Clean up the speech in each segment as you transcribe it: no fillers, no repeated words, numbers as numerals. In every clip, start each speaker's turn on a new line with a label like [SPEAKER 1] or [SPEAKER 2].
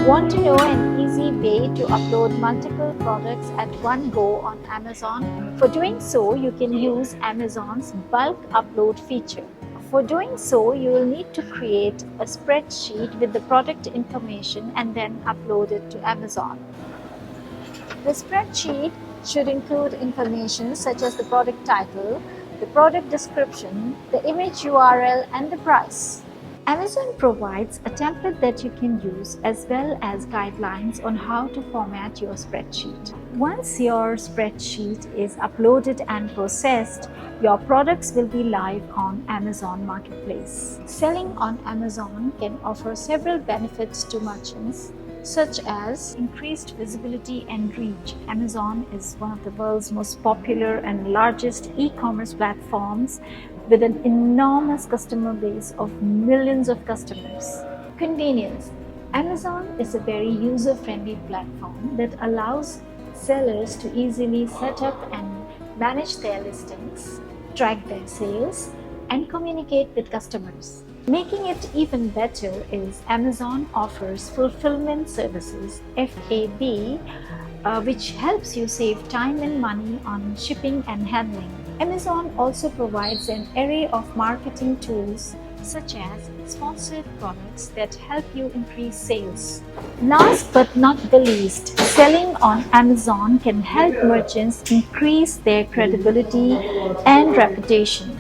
[SPEAKER 1] Want to know an easy way to upload multiple products at one go on Amazon? For doing so, you can use Amazon's bulk upload feature. For doing so, you will need to create a spreadsheet with the product information and then upload it to Amazon. The spreadsheet should include information such as the product title, the product description, the image URL, and the price. Amazon provides a template that you can use as well as guidelines on how to format your spreadsheet. Once your spreadsheet is uploaded and processed, your products will be live on Amazon Marketplace. Selling on Amazon can offer several benefits to merchants, such as increased visibility and reach. Amazon is one of the world's most popular and largest e-commerce platforms with an enormous customer base of millions of customers. Convenience. Amazon is a very user-friendly platform that allows sellers to easily set up and manage their listings, track their sales, and communicate with customers. Making it even better is Amazon offers fulfillment services (FAB), which helps you save time and money on shipping and handling. Amazon also provides an array of marketing tools such as sponsored products that help you increase sales. Last but not the least, selling on Amazon can help merchants increase their credibility and reputation.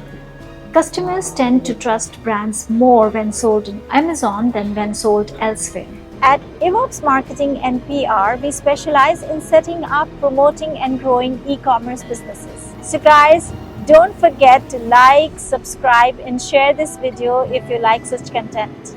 [SPEAKER 1] Customers tend to trust brands more when sold on Amazon than when sold elsewhere. At Evox Marketing and PR, we specialize in setting up, promoting, and growing e-commerce businesses. So guys, don't forget to like, subscribe, and share this video if you like such content.